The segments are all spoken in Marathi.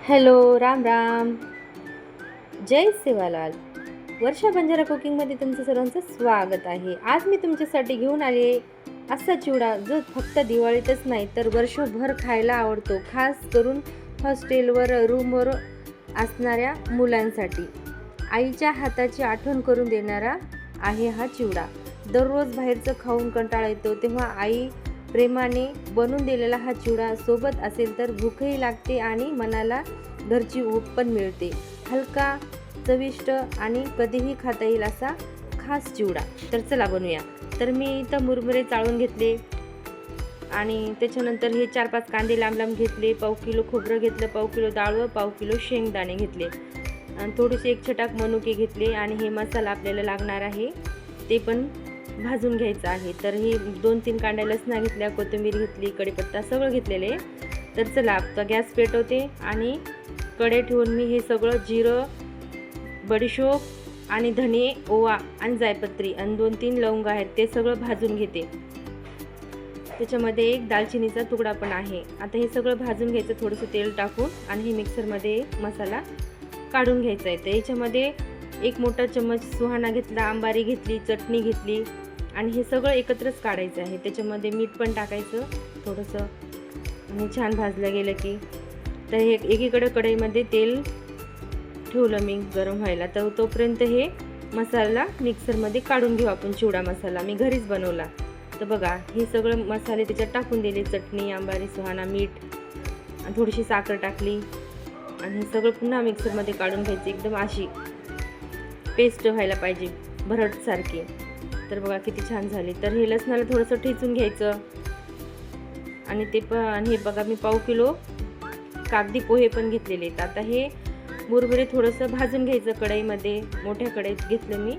हॅलो, राम राम. जय सेवालाल. वर्षा बंजारा कुकिंगमध्ये तुमचं सर्वांचं स्वागत आहे. आज मी तुमच्यासाठी घेऊन आले असा चिवडा जो फक्त दिवाळीतच नाही तर वर्षभर खायला आवडतो, खास करून हॉस्टेलवर रूमवर असणाऱ्या मुलांसाठी. आईच्या हाताची आठवण करून देणारा आहे हा चिवडा. दररोज बाहेरचं खाऊन कंटाळा येतो तेव्हा आई प्रेमाने बनवून दिलेला हा चिवडा सोबत असेल तर भूकही लागते आणि मनाला घरची ऊब पण मिळते. हलका, चविष्ट आणि कधीही खाता येईल असा खास चिवडा. तर चला बनवूया. तर मी इथं मुरमुरे चाळून घेतले आणि त्याच्यानंतर हे 4-5 कांदे लांब लांब घेतले, पाव किलो खोबरं घेतलं, पाव किलो डाळ, पाव किलो शेंगदाणे घेतले आणि थोडेसे 1 छटाक मनुके घेतले आणि हे मसाला आपल्याला लागणार आहे ते पण भाजून घ्यायचं आहे. तर ही 2-3 कांड्या लसणा घेतल्या, कोथिंबीर घेतली, कढीपत्ता सगळं घेतलेले. तर चला आता गॅस पेटवते आणि कढई ठेवून मी हे सगळं जिरं, बडीशोप आणि धने, ओवा आणि जायपत्री आणि 2-3 लवंग आहेत ते सगळं भाजून घेते. त्याच्यामध्ये एक दालचिनीचा तुकडा पण आहे. आता हे सगळं भाजून घ्यायचं थोडंसं तेल टाकून आणि हे मिक्सरमध्ये मसाला काढून घ्यायचा आहे. तर याच्यामध्ये 1 मोठा चम्मच सुहाणा घेतला, आंबारी घेतली, चटणी घेतली आणि हे सगळं एकत्रच काढायचं आहे. त्याच्यामध्ये मीठ पण टाकायचं थोडंसं आणि छान भाजलं गेलं की तर हे एकीकडे कढईमध्ये तेल ठेवलं मी गरम व्हायला. तर तोपर्यंत हे मसाला मिक्सरमध्ये काढून घेऊ आपण. चिवडा मसाला मी घरीच बनवला. तर बघा हे सगळं मसाले त्याच्यात टाकून दिले, चटणी, आंबारी, सुहाणा, मीठ आणि थोडीशी साखर टाकली आणि हे सगळं पुन्हा मिक्सरमध्ये काढून घ्यायचं. एकदम अशी पेस्ट व्हायला पाहिजे भरडसारखी. तर बघा किती छान झाली. तर हे लसणाला थोडंसं ठेचून घ्यायचं आणि ते पण हे बघा मी पाव किलो कागदी पोहे पण घेतलेले आहेत. आता हे मुरमुरे थोडंसं भाजून घ्यायचं कढईमध्ये, मोठ्या कढईत घेतलं मी.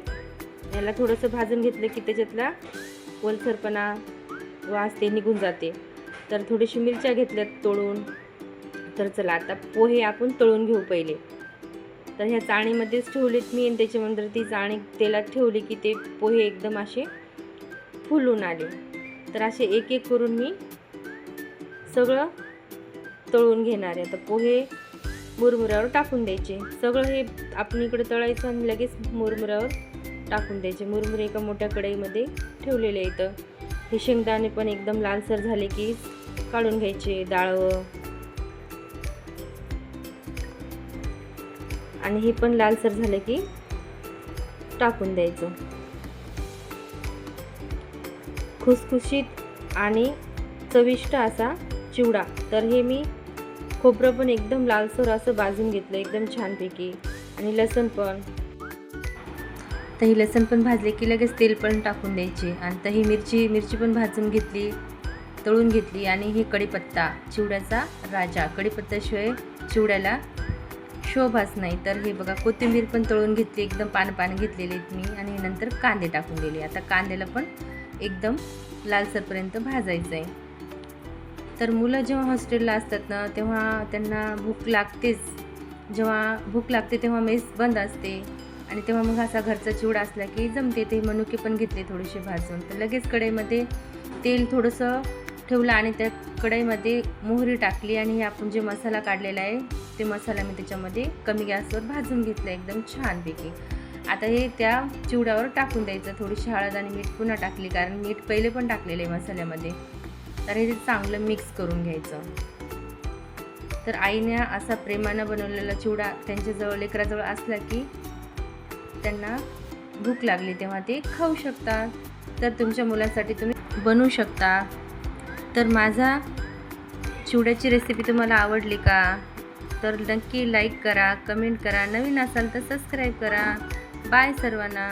याला थोडंसं भाजून घेतलं की त्याच्यातला ओलसरपणा वास ते निघून जाते. तर थोडीशी मिरच्या घेतल्यात तळून. तर चला आता पोहे आपण तळून घेऊ पहिले. तर ह्या चाळणीमध्येच ठेवलेत मी आणि त्याच्यानंतर ती चाळणी तेलात ठेवली की ते पोहे एकदम असे फुलून आले. तर असे एक एक करून मी सगळं तळून घेणार आहे. तर पोहे मुरमुऱ्यावर टाकून द्यायचे. सगळं हे आपण इकडे तळायचं आणि लगेच मुरमुऱ्यावर टाकून द्यायचे. मुरमुरे एका मोठ्या कढईमध्ये ठेवलेले आहेत. हे शेंगदाणे पण एकदम लालसर झाले की काढून घ्यायचे. डाळ आणि हे पण लालसर झाले की टाकून द्यायचं. खुसखुशीत आणि चविष्ट असा चिवडा. तर हे मी खोबरं पण एकदम लालसर असं भाजून घेतलं एकदम छानपैकी आणि लसूण पण. तर ही लसूण पण भाजले की लगेच तेल पण टाकून द्यायचे. आणि तर ही मिरची पण भाजून घेतली, तळून घेतली आणि हे कढीपत्ता, चिवड्याचा राजा. कढीपत्त्याशिवाय चिवड्याला शोभाच नाही. तर हे बघा कोथिंबीर पण तळून घेतली, एकदम पान घेतलेले आहेत मी आणि नंतर कांदे टाकून दिले. आता कांद्याला पण एकदम लालसरपर्यंत भाजायचं आहे. तर मुलं जेव्हा हॉस्टेलला असतात ना तेव्हा त्यांना भूक लागतेच. जेव्हा भूक लागते तेव्हा मेस बंद असते आणि तेव्हा मग असा घरचा चिवडा असला की जमते. ते मनुके पण घेतले थोडेसे भाजून. तर लगेच कढईमध्ये तेल थोडंसं ठेवलं आणि त्या कढईमध्ये मोहरी टाकली आणि आपण जे मसाला काढलेला आहे ते मसाला मी त्याच्यामध्ये कमी गॅसवर भाजून घेतला एकदम छानपैकी. आता हे त्या चिवड्यावर टाकून द्यायचं. थोडीशी हळद आणि मीठ पुन्हा टाकली कारण मीठ पहिले पण टाकलेलं आहे मसाल्यामध्ये. तर हे चांगलं मिक्स करून घ्यायचं. तर आईने असा प्रेमानं बनवलेला चिवडा त्यांच्याजवळ लेकराजवळ असला की त्यांना भूक लागली तेव्हा ते खाऊ शकतात. तर तुमच्या मुलांसाठी तुम्ही बनवू शकता. तर माझा चिवड्याची रेसिपी तुम्हाला आवडली का? तर नक्की लाईक करा, कमेंट करा, नवीन असाल तर सबस्क्राईब करा. बाय सर्वांना.